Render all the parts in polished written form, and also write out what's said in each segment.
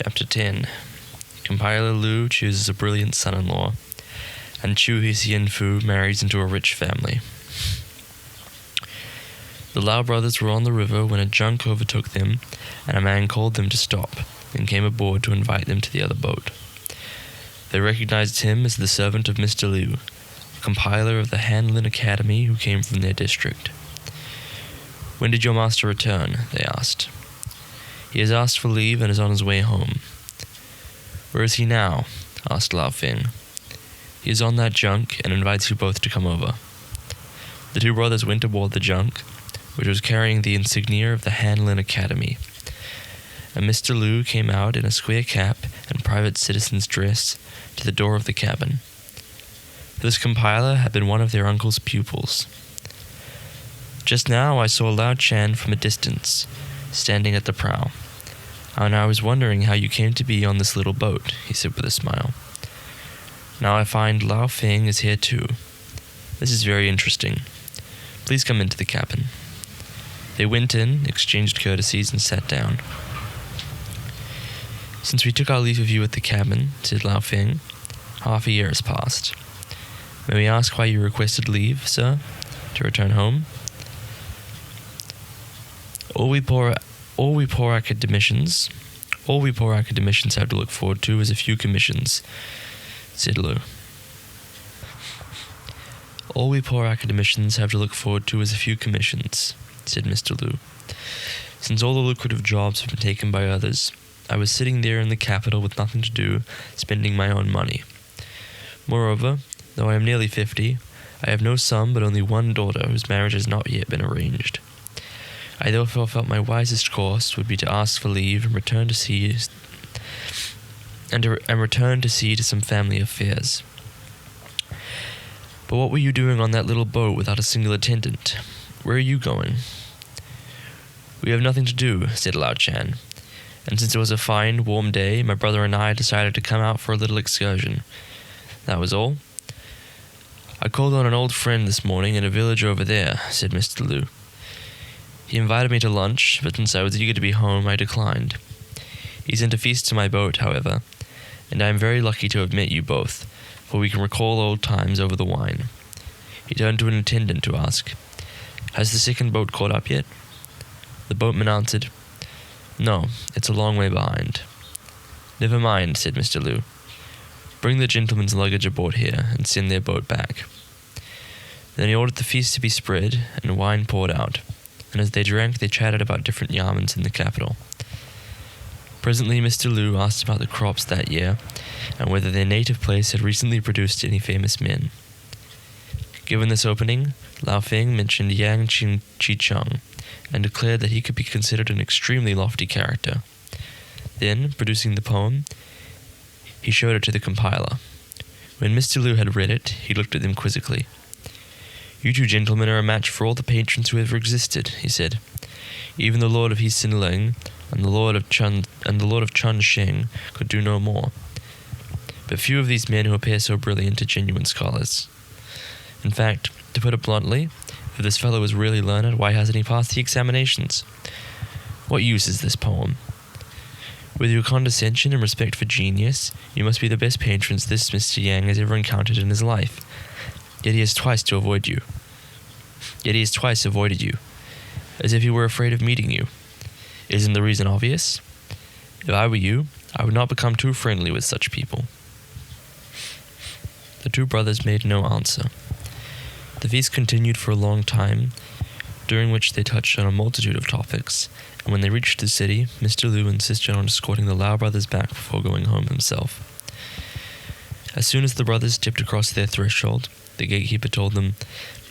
Chapter 10. Compiler Lu chooses a brilliant son-in-law, and Chu Hsian-fu marries into a rich family. The Lau brothers were on the river when a junk overtook them, and a man called them to stop, and came aboard to invite them to the other boat. They recognized him as the servant of Mr. Liu, a compiler of the Hanlin Academy who came from their district. "When did your master return?" they asked. "He has asked for leave and is on his way home." "Where is he now?" asked Lao Feng. "He is on that junk and invites you both to come over." The two brothers went aboard the junk, which was carrying the insignia of the Hanlin Academy, and Mr. Liu came out in a square cap and private citizen's dress to the door of the cabin. This compiler had been one of their uncle's pupils. "Just now I saw Lao Chan from a distance, standing at the prow, and I was wondering how you came to be on this little boat," he said with a smile. "Now I find Lao Feng is here too. This is very interesting. Please come into the cabin." They went in, exchanged courtesies, and sat down. "Since we took our leave of you at the cabin," said Lao Feng, "half a year has passed. May we ask why you requested leave, sir, to return home?" All we poor academicians have to look forward to is a few commissions," said Liu. "All we poor academicians have to look forward to is a few commissions," said Mr. Liu. "Since all the lucrative jobs have been taken by others, I was sitting there in the capital with nothing to do, spending my own money. Moreover, though I am nearly 50, I have no son but only one daughter whose marriage has not yet been arranged. I therefore felt my wisest course would be to ask for leave and return to see to some family affairs." "But what were you doing on that little boat without a single attendant? Where are you going?" "We have nothing to do," said Lao Chan, "and since it was a fine, warm day, my brother and I decided to come out for a little excursion. That was all. I called on an old friend this morning in a village over there," said Mr. Liu. "He invited me to lunch, but since I was eager to be home, I declined. He sent a feast to my boat, however, and I am very lucky to have met you both, for we can recall old times over the wine." He turned to an attendant to ask, "Has the second boat caught up yet?" The boatman answered, "No, it's a long way behind." "Never mind," said Mr. Liu. "Bring the gentleman's luggage aboard here and send their boat back." Then he ordered the feast to be spread and wine poured out, and as they drank they chatted about different yarmans in the capital. Presently Mr. Liu asked about the crops that year, and whether their native place had recently produced any famous men. Given this opening, Lao Feng mentioned Yang Chi-chung, and declared that he could be considered an extremely lofty character. Then, producing the poem, he showed it to the compiler. When Mr. Liu had read it, he looked at them quizzically. "You two gentlemen are a match for all the patrons who ever existed," he said. "Even the Lord of Hisinling and the Lord of Chun Sheng could do no more. But few of these men who appear so brilliant are genuine scholars. In fact, to put it bluntly, if this fellow is really learned, why hasn't he passed the examinations? What use is this poem? With your condescension and respect for genius, you must be the best patrons this Mr. Yang has ever encountered in his life. Yet he has twice avoided you, as if he were afraid of meeting you. Isn't the reason obvious? If I were you, I would not become too friendly with such people." The two brothers made no answer. The feast continued for a long time, during which they touched on a multitude of topics, and when they reached the city, Mr. Liu insisted on escorting the Lau brothers back before going home himself. As soon as the brothers stepped across their threshold, the gatekeeper told them,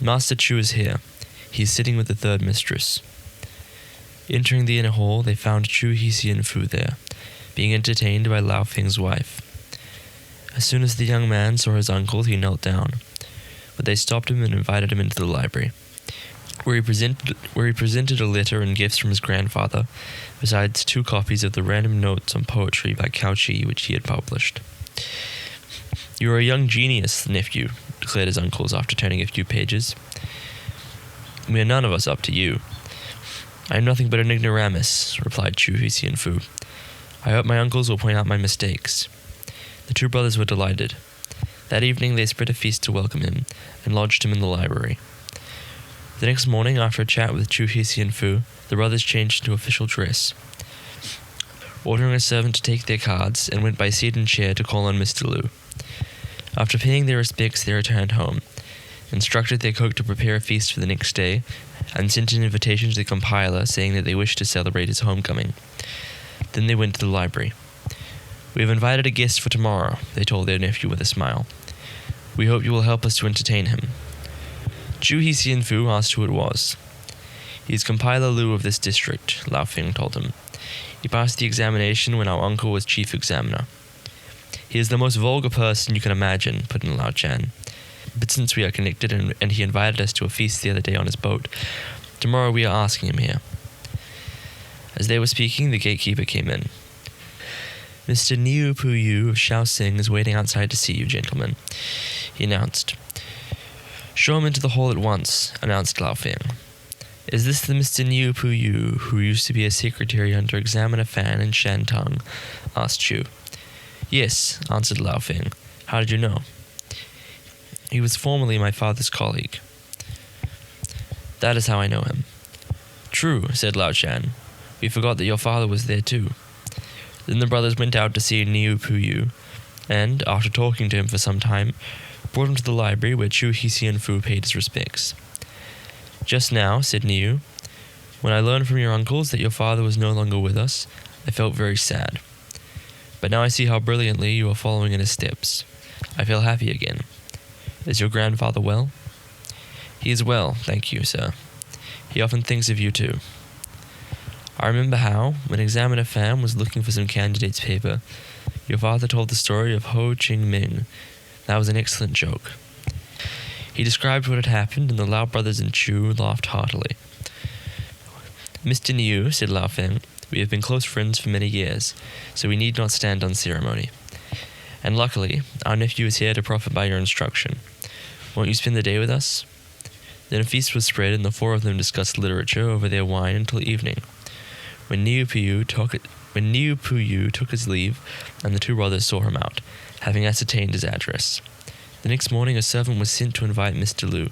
"Master Chu is here. He is sitting with the third mistress." Entering the inner hall, they found Chu Hsian-fu there, being entertained by Lao Feng's wife. As soon as the young man saw his uncle, he knelt down, but they stopped him and invited him into the library, where he presented a letter and gifts from his grandfather, besides 2 copies of the random notes on poetry by Cao Chi, which he had published. "You are a young genius, nephew," declared his uncles after turning a few pages. "We are none of us up to you." "I am nothing but an ignoramus," replied Chu Hsian-fu. I hope my uncles will point out my mistakes." The two brothers were delighted. That evening they spread a feast to welcome him, and lodged him in the library. The next morning, after a chat with Chu Hisi and Fu, the brothers changed into official dress, ordering a servant to take their cards, and went by seat and chair to call on Mr. Lu. After paying their respects, they returned home, instructed their cook to prepare a feast for the next day, and sent an invitation to the compiler saying that they wished to celebrate his homecoming. Then they went to the library. "We have invited a guest for tomorrow," they told their nephew with a smile. "We hope you will help us to entertain him." Chu Hisi and Fu asked who it was. "He is Compiler Lu of this district," Lao Feng told him. "He passed the examination when our uncle was chief examiner." "He is the most vulgar person you can imagine," put in Lao Chan. "But since we are connected and he invited us to a feast the other day on his boat, tomorrow we are asking him here." As they were speaking, the gatekeeper came in. "Mr. Niu Puyu of Shaoxing is waiting outside to see you, gentlemen," he announced. "Show him into the hall at once," announced Lao Feng. "Is this the Mr. Niu Puyu who used to be a secretary under Examiner Fan in Shantung?" asked Chu. "Yes," answered Lao Feng. "How did you know?" "He was formerly my father's colleague." "That is how I know him." "True," said Lao Chan. "We forgot that your father was there too." Then the brothers went out to see Niu Puyu, and, after talking to him for some time, brought him to the library where Chu Hisi and Fu paid his respects. "Just now," said Niu, "when I learned from your uncles that your father was no longer with us, I felt very sad. But now I see how brilliantly you are following in his steps. I feel happy again. Is your grandfather well?" "He is well, thank you, sir. He often thinks of you too. I remember how, when Examiner Pham was looking for some candidate's paper, your father told the story of Ho Ching Ming. That was an excellent joke." He described what had happened, and the Lao brothers and Chu laughed heartily. "Mr. Niu," said Lao Feng, "we have been close friends for many years, so we need not stand on ceremony. And luckily, our nephew is here to profit by your instruction. Won't you spend the day with us?" Then a feast was spread, and the four of them discussed literature over their wine until evening, when Niu Puyu took his leave, and the two brothers saw him out, having ascertained his address. The next morning a servant was sent to invite Mr. Lu.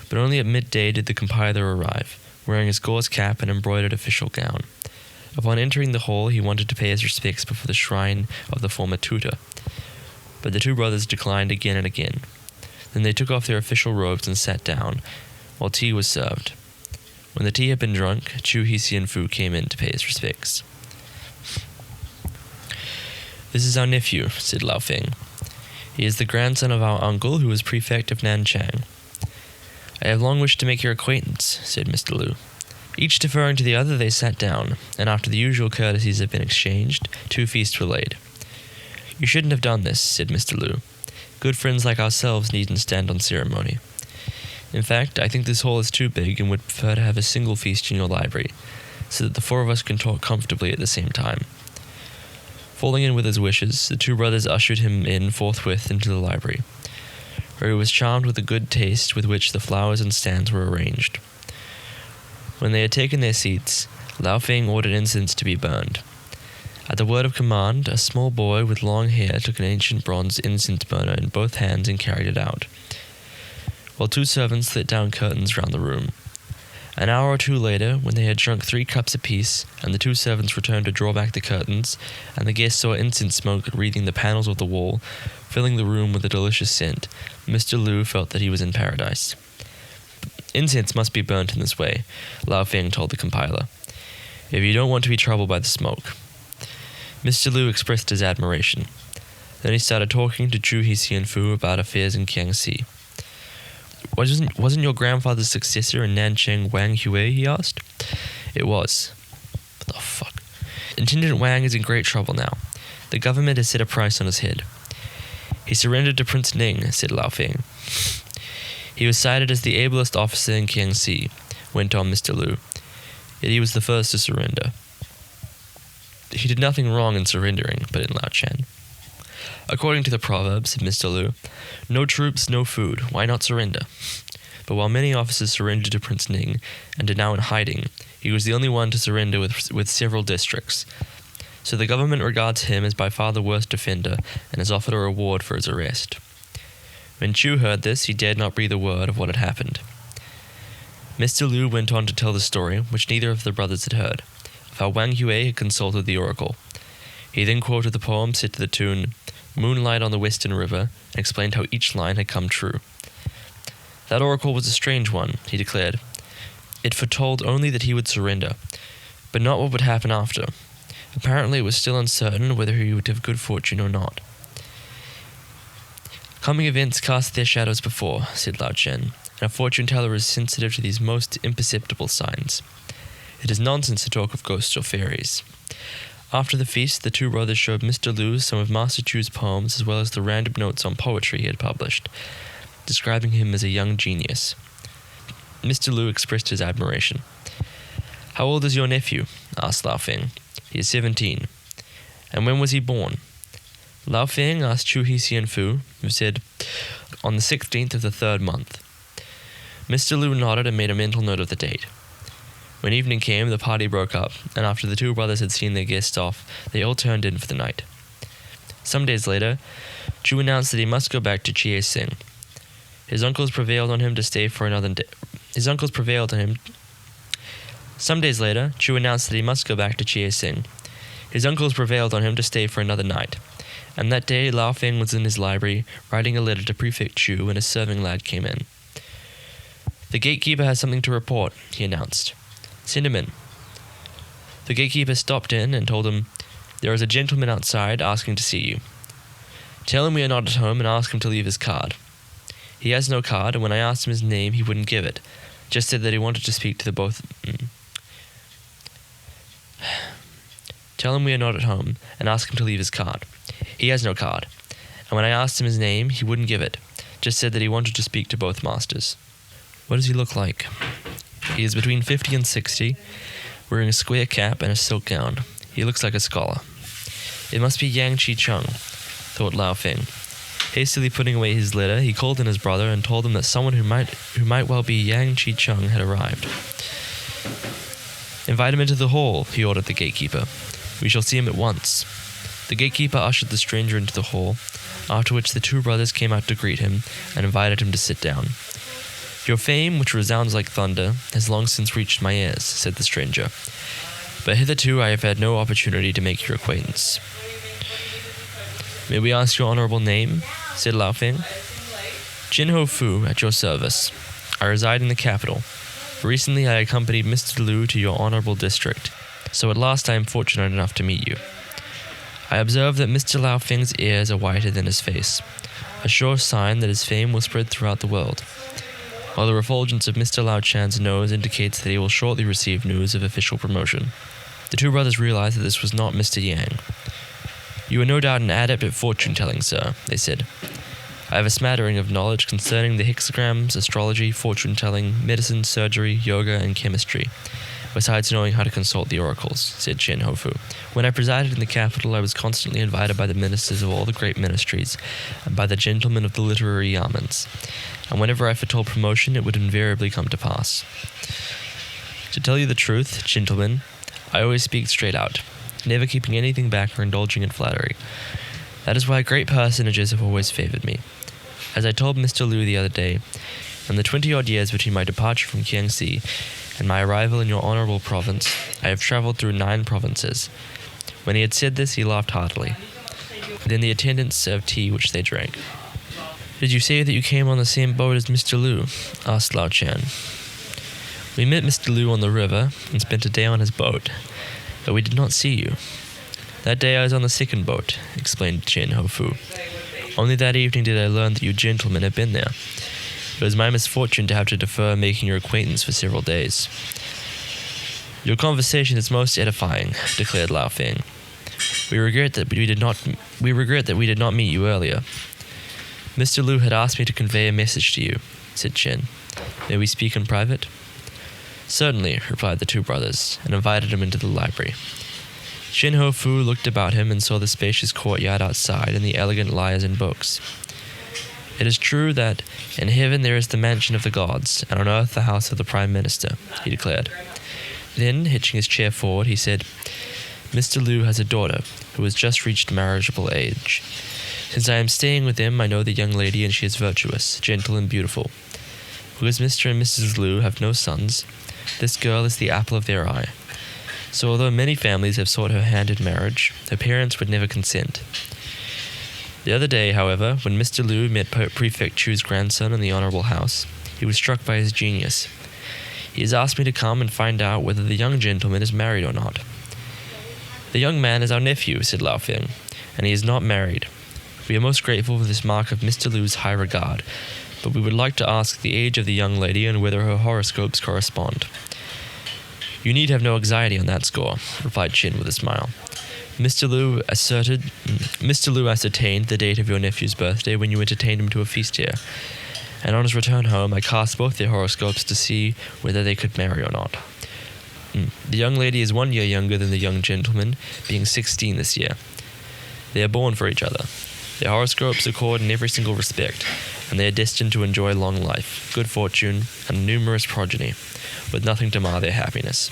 But only at midday did the compiler arrive, wearing his gauze cap and embroidered official gown. Upon entering the hall, he wanted to pay his respects before the shrine of the former tutor, but the two brothers declined again and again. Then they took off their official robes and sat down, while tea was served. When the tea had been drunk, Chu Hisi and Fu came in to pay his respects. "This is our nephew," said Lao Feng. "He is the grandson of our uncle, who was prefect of Nanchang." "I have long wished to make your acquaintance," said Mr. Lu. Each deferring to the other, they sat down, and after the usual courtesies had been exchanged, two feasts were laid. "You shouldn't have done this," said Mr. Lu. "Good friends like ourselves needn't stand on ceremony. In fact, I think this hall is too big and would prefer to have a single feast in your library, so that the four of us can talk comfortably at the same time." Falling in with his wishes, the two brothers ushered him in forthwith into the library, where he was charmed with the good taste with which the flowers and stands were arranged. When they had taken their seats, Lao Feng ordered incense to be burned. At the word of command, a small boy with long hair took an ancient bronze incense burner in both hands and carried it out, while two servants let down curtains round the room. An hour or two later, when they had drunk 3 cups apiece, and the two servants returned to draw back the curtains, and the guests saw incense smoke wreathing the panels of the wall, filling the room with a delicious scent, Mr. Lu felt that he was in paradise. "Incense must be burnt in this way," Lao Feng told the compiler, "if you don't want to be troubled by the smoke." Mr. Lu expressed his admiration. Then he started talking to Chu Hisi and Fu about affairs in Kiangsi. Wasn't your grandfather's successor in Nanchang Wang Hue?" he asked. "It was." "What the fuck?" "Intendant Wang is in great trouble now. The government has set a price on his head." "He surrendered to Prince Ning," said Lao Feng. "He was cited as the ablest officer in Kiangsi," went on Mr. Lu. "Yet he was the first to surrender." "He did nothing wrong in surrendering," put in Lao Chan. "According to the proverb," said Mr. Lu, "no troops, no food. Why not surrender?" But while many officers surrendered to Prince Ning and are now in hiding, he was the only one to surrender with several districts. So the government regards him as by far the worst offender and has offered a reward for his arrest. When Chu heard this, he dared not breathe a word of what had happened. Mr. Liu went on to tell the story, which neither of the brothers had heard, of how Wang Hue had consulted the oracle. He then quoted the poem set to the tune, "Moonlight on the Western River," and explained how each line had come true. That oracle was a strange one, he declared. It foretold only that he would surrender, but not what would happen after. Apparently it was still uncertain whether he would have good fortune or not. "Coming events cast their shadows before," said Lao Chen, "and a fortune teller is sensitive to these most imperceptible signs. It is nonsense to talk of ghosts or fairies." After the feast, the two brothers showed Mr. Liu some of Master Chu's poems as well as the random notes on poetry he had published, describing him as a young genius. Mr. Liu expressed his admiration. "How old is your nephew?" asked Lao Feng. "He is 17. "And when was he born?" Lao Feng asked Chu Hsian Fu, who said, "On the 16th of the 3rd month." Mr. Liu nodded and made a mental note of the date. When evening came, the party broke up, and after the two brothers had seen their guests off, they all turned in for the night. Some days later, Chu announced that he must go back to Chie Sing. His uncles prevailed on him to stay for another day. Some days later, Chu announced that he must go back to Chie Sing. His uncles prevailed on him to stay for another night, and that day Lao Feng was in his library writing a letter to Prefect Chu when a serving lad came in. "The gatekeeper has something to report," he announced. "Send him in." The gatekeeper stopped in and told him, "There is a gentleman outside asking to see you. Tell him we are not at home and ask him to leave his card. He has no card, and when I asked him his name, he wouldn't give it. Just said that he wanted to speak to the both. Tell him we are not at home and ask him to leave his card. He has no card, and when I asked him his name, he wouldn't give it. Just said that he wanted to speak to both masters." "What does he look like?" "He is between 50 and 60, wearing a square cap and a silk gown. He looks like a scholar." "It must be Yang Chi Chung," thought Lao Feng. Hastily putting away his letter, he called in his brother and told him that someone who might well be Yang Chi Chung had arrived. "Invite him into the hall," he ordered the gatekeeper. "We shall see him at once." The gatekeeper ushered the stranger into the hall, after which the two brothers came out to greet him and invited him to sit down. "Your fame, which resounds like thunder, has long since reached my ears," said the stranger. "But hitherto I have had no opportunity to make your acquaintance." "May we ask your honorable name?" said Lao Feng. "Jin Ho Fu, at your service. I reside in the capital. Recently I accompanied Mr. Liu to your honorable district, so at last I am fortunate enough to meet you. I observe that Mr. Lao Feng's ears are whiter than his face, a sure sign that his fame will spread throughout the world, while the refulgence of Mr. Lao Chan's nose indicates that he will shortly receive news of official promotion." The two brothers realized that this was not Mr. Yang. "You are no doubt an adept at fortune-telling, sir," they said. "I have a smattering of knowledge concerning the hexagrams, astrology, fortune-telling, medicine, surgery, yoga, and chemistry, besides knowing how to consult the oracles," said Chen Hofu. "When I presided in the capital, I was constantly invited by the ministers of all the great ministries and by the gentlemen of the literary yamens, and whenever I foretold promotion, it would invariably come to pass. To tell you the truth, gentlemen, I always speak straight out, never keeping anything back or indulging in flattery. That is why great personages have always favored me. As I told Mr. Liu the other day, in the 20-odd years between my departure from Kiangsi and my arrival in your honorable province, I have traveled through 9 provinces. When he had said this, he laughed heartily. Then the attendants served tea, which they drank. "Did you say that you came on the same boat as Mr. Liu?" asked Lao Chan. "We met Mr. Liu on the river and spent a day on his boat, but we did not see you. That day I was on the second boat," explained Chen Hofu. "Only that evening did I learn that you gentlemen had been there. It was my misfortune to have to defer making your acquaintance for several days." "Your conversation is most edifying," declared Lao Feng. We regret that we did not meet you earlier." "Mr. Liu had asked me to convey a message to you," said Chen. "May we speak in private?" "Certainly," replied the two brothers, and invited him into the library. Chen Ho Fu looked about him and saw the spacious courtyard outside and the elegant lyres and books. "It is true that in heaven there is the mansion of the gods, and on earth the house of the Prime Minister," he declared. Then, hitching his chair forward, he said, Mr. Liu has a daughter who has just reached marriageable age. Since I am staying with him, I know the young lady, and she is virtuous, gentle, and beautiful. Because Mr. and Mrs. Liu have no sons, this girl is the apple of their eye. So although many families have sought her hand in marriage, her parents would never consent. The other day, however, when Mr. Liu met Prefect Chu's grandson in the Honorable House, he was struck by his genius. He has asked me to come and find out whether the young gentleman is married or not. The young man is our nephew, said Lao Feng, and he is not married. We are most grateful for this mark of Mr. Liu's high regard, but we would like to ask the age of the young lady and whether her horoscopes correspond. You need have no anxiety on that score, replied Chin with a smile. Mr. Liu ascertained the date of your nephew's birthday when you entertained him to a feast here, and on his return home I cast both their horoscopes to see whether they could marry or not. The young lady is 1 year younger than the young gentleman, being 16 this year. They are born for each other. Their horoscopes accord in every single respect, and they are destined to enjoy long life, good fortune, and numerous progeny, with nothing to mar their happiness.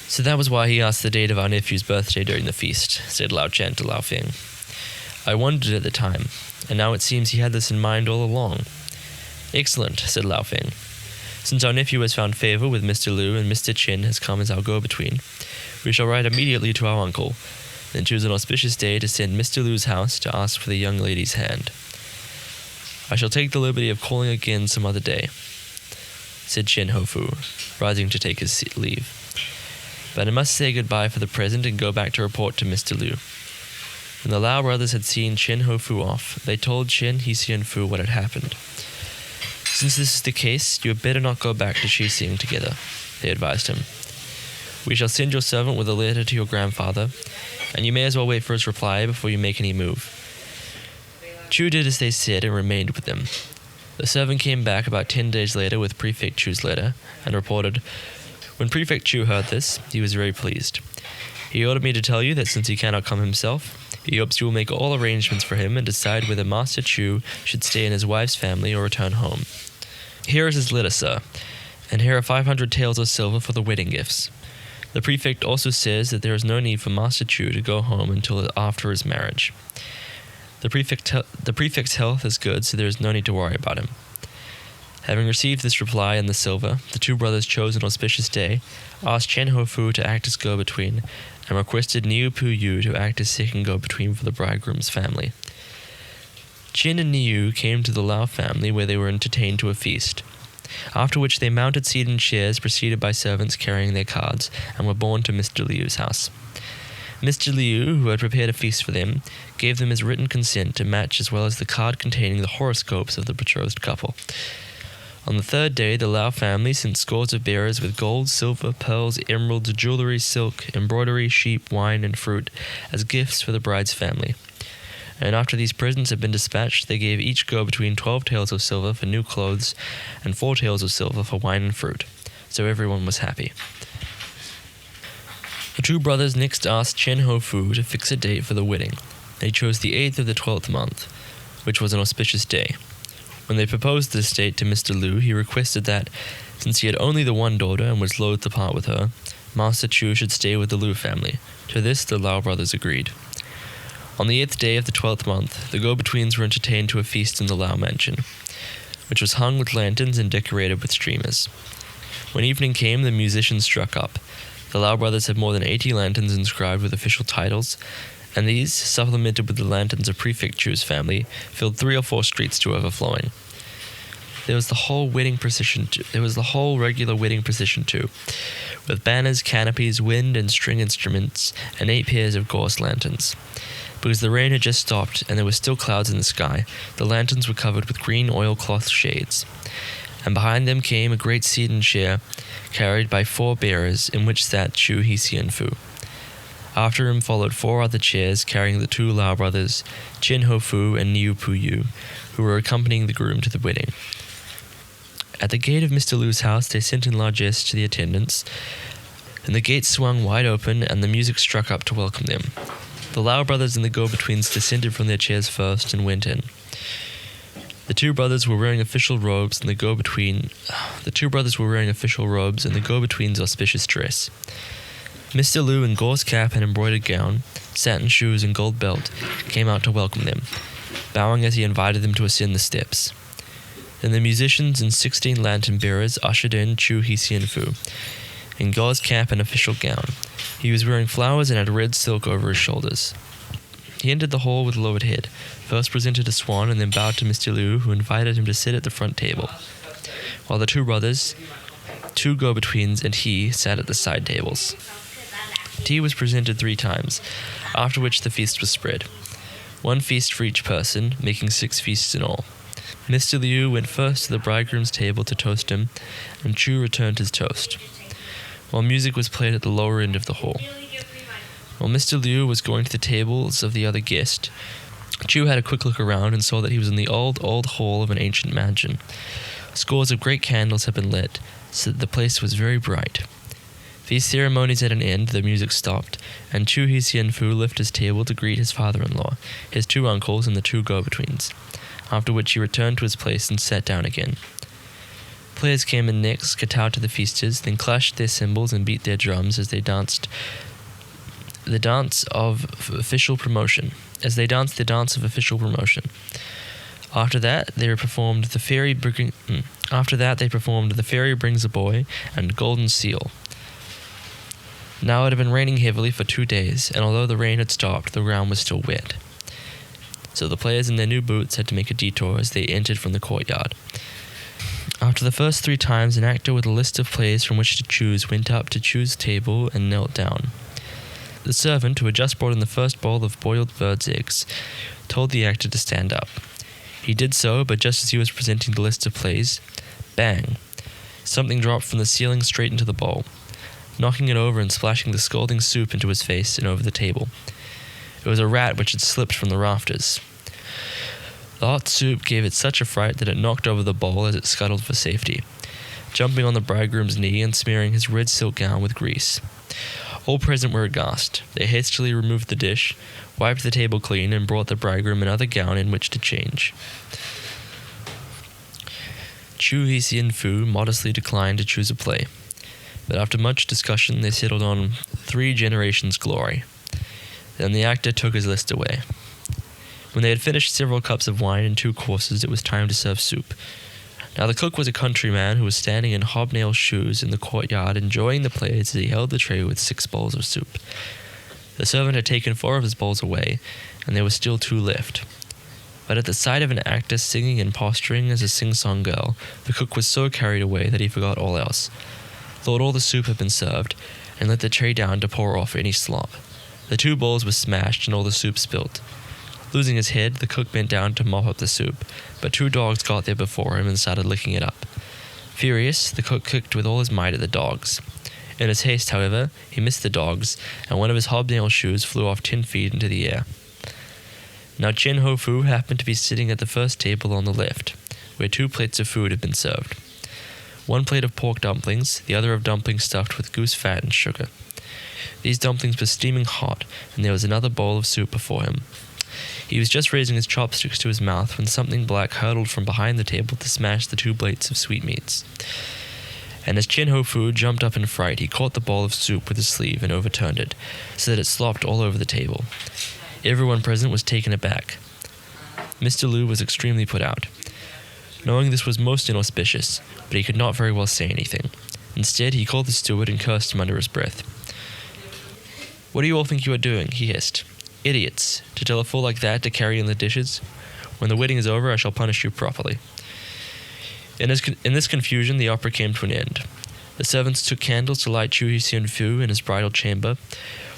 So that was why he asked the date of our nephew's birthday during the feast, said Lao Chen to Lao Feng. I wondered at the time, and now it seems he had this in mind all along. Excellent, said Lao Feng. Since our nephew has found favor with Mr. Liu and Mr. Chen has come as our go-between, we shall write immediately to our uncle, then choose an auspicious day to send Mr. Liu's house to ask for the young lady's hand. I shall take the liberty of calling again some other day, said Chen Hofu, rising to take his leave. But I must say goodbye for the present and go back to report to Mr. Liu. When the Lao brothers had seen Chen Hofu off, they told Chen Hsian-fu what had happened. Since this is the case, you had better not go back to Xixing together, they advised him. We shall send your servant with a letter to your grandfather, and you may as well wait for his reply before you make any move. Chu did as they said and remained with them. The servant came back about 10 days later with Prefect Chu's letter and reported, when Prefect Chu heard this, he was very pleased. He ordered me to tell you that since he cannot come himself, he hopes you will make all arrangements for him and decide whether Master Chu should stay in his wife's family or return home. Here is his letter, sir, and here are 500 taels of silver for the wedding gifts. The prefect also says that there is no need for Master Chu to go home until after his marriage. The prefect's health is good, so there is no need to worry about him. Having received this reply and the silver, the two brothers chose an auspicious day, asked Chen Hofu to act as go-between, and requested Niu Pu Yu to act as second go-between for the bridegroom's family. Chen and Niu came to the Lao family where they were entertained to a feast, after which they mounted seated chairs preceded by servants carrying their cards, and were borne to Mr. Liu's house. Mr. Liu, who had prepared a feast for them, gave them his written consent to match as well as the card containing the horoscopes of the betrothed couple. On the third day, the Lao family sent scores of bearers with gold, silver, pearls, emeralds, jewelry, silk, embroidery, sheep, wine, and fruit as gifts for the bride's family. And after these presents had been dispatched, they gave each go-between 12 taels of silver for new clothes and 4 taels of silver for wine and fruit. So everyone was happy. The two brothers next asked Chen Hofu to fix a date for the wedding. They chose the 8th of the 12th month, which was an auspicious day. When they proposed this date to Mr. Liu, he requested that, since he had only the one daughter and was loath to part with her, Master Chu should stay with the Liu family. To this the Lao brothers agreed. On the 8th day of the 12th month, the go-betweens were entertained to a feast in the Lao mansion, which was hung with lanterns and decorated with streamers. When evening came, the musicians struck up. The Lao brothers had more than 80 lanterns inscribed with official titles, and these, supplemented with the lanterns of Prefect Chu's family, filled 3 or 4 streets to overflowing. There was the whole regular wedding procession too, with banners, canopies, wind and string instruments, and 8 pairs of gauze lanterns. Because the rain had just stopped and there were still clouds in the sky, the lanterns were covered with green oilcloth shades. And behind them came a great sedan chair, carried by 4 bearers, in which sat Chu Hsian-fu. After him followed 4 other chairs carrying the 2 Lao brothers, Chen Hofu and Niu Pu Yu, who were accompanying the groom to the wedding. At the gate of Mr. Liu's house, they sent in largesse to the attendants, and the gate swung wide open, and the music struck up to welcome them. The Lao brothers and the go-betweens descended from their chairs first and went in. The two brothers were wearing official robes, and the go-between's auspicious dress. Mr. Liu in gauze cap and embroidered gown, satin shoes and gold belt, came out to welcome them, bowing as he invited them to ascend the steps. Then the musicians and 16 lantern bearers ushered in Chu Hsian-fu, in gauze cap and official gown. He was wearing flowers and had red silk over his shoulders. He entered the hall with lowered head, first presented a swan and then bowed to Mr. Liu, who invited him to sit at the front table, while the two brothers, two go-betweens, and he sat at the side tables. Tea was presented 3 times, after which the feast was spread. 1 feast for each person, making 6 feasts in all. Mr. Liu went first to the bridegroom's table to toast him, and Chu returned his toast, while music was played at the lower end of the hall. While Mr. Liu was going to the tables of the other guests, Chu had a quick look around and saw that he was in the old hall of an ancient mansion. Scores of great candles had been lit, so that the place was very bright. These ceremonies at an end, the music stopped, and Chu Hsian-fu left his table to greet his father-in-law, his 2 uncles, and the 2 go-betweens, after which he returned to his place and sat down again. Players came in next, kowtowed to the feasters, then clashed their cymbals and beat their drums as they danced the dance of official promotion. After that, they performed the Fairy Brings a Boy and Golden Seal. Now it had been raining heavily for 2 days, and although the rain had stopped, the ground was still wet. So the players in their new boots had to make a detour as they entered from the courtyard. After the first 3 times, an actor with a list of plays from which to choose went up to Chu's table and knelt down. The servant, who had just brought in the first bowl of boiled birds' eggs, told the actor to stand up. He did so, but just as he was presenting the list of plays, bang! Something dropped from the ceiling straight into the bowl, knocking it over and splashing the scalding soup into his face and over the table. It was a rat which had slipped from the rafters. The hot soup gave it such a fright that it knocked over the bowl as it scuttled for safety, jumping on the bridegroom's knee and smearing his red silk gown with grease. All present were aghast. They hastily removed the dish, wiped the table clean, and brought the bridegroom another gown in which to change. Chu Hsian-fu modestly declined to choose a play, but after much discussion they settled on 3 Generations' Glory. Then the actor took his list away. When they had finished several cups of wine and 2 courses, it was time to serve soup. Now the cook was a countryman who was standing in hobnail shoes in the courtyard enjoying the plays as he held the tray with 6 bowls of soup. The servant had taken 4 of his bowls away, and there were still 2 left. But at the sight of an actor singing and posturing as a sing-song girl, the cook was so carried away that he forgot all else, thought all the soup had been served, and let the tray down to pour off any slop. The 2 bowls were smashed and all the soup spilt. Losing his head, the cook bent down to mop up the soup, but 2 dogs got there before him and started licking it up. Furious, the cook kicked with all his might at the dogs. In his haste, however, he missed the dogs, and one of his hobnail shoes flew off 10 feet into the air. Now Chen Ho-fu happened to be sitting at the first table on the left, where 2 plates of food had been served. 1 plate of pork dumplings, the other of dumplings stuffed with goose fat and sugar. These dumplings were steaming hot, and there was another bowl of soup before him. He was just raising his chopsticks to his mouth when something black hurtled from behind the table to smash the 2 plates of sweetmeats. And as Chen Ho-fu jumped up in fright, he caught the bowl of soup with his sleeve and overturned it, so that it slopped all over the table. Everyone present was taken aback. Mr. Liu was extremely put out, knowing this was most inauspicious, but he could not very well say anything. Instead, he called the steward and cursed him under his breath. "What do you all think you are doing?" he hissed. "Idiots, to tell a fool like that to carry in the dishes. When the wedding is over, I shall punish you properly." In this confusion, the opera came to an end. The servants took candles to light Chu Hsian-fu in his bridal chamber,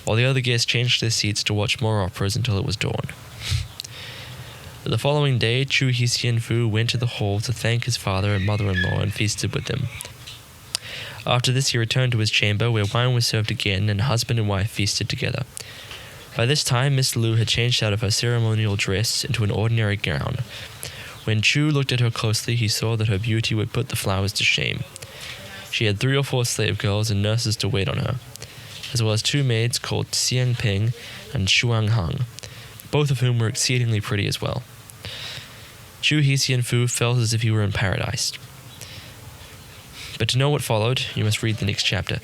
while the other guests changed their seats to watch more operas until it was dawn. The following day, Chu Hsian-fu went to the hall to thank his father and mother-in-law and feasted with them. After this, he returned to his chamber, where wine was served again, and husband and wife feasted together. By this time, Miss Liu had changed out of her ceremonial dress into an ordinary gown. When Chu looked at her closely, he saw that her beauty would put the flowers to shame. She had 3 or 4 slave girls and nurses to wait on her, as well as 2 maids called Xiang Ping and Shuang Hang, both of whom were exceedingly pretty as well. Chu Hsian-fu felt as if he were in paradise. But to know what followed, you must read the next chapter.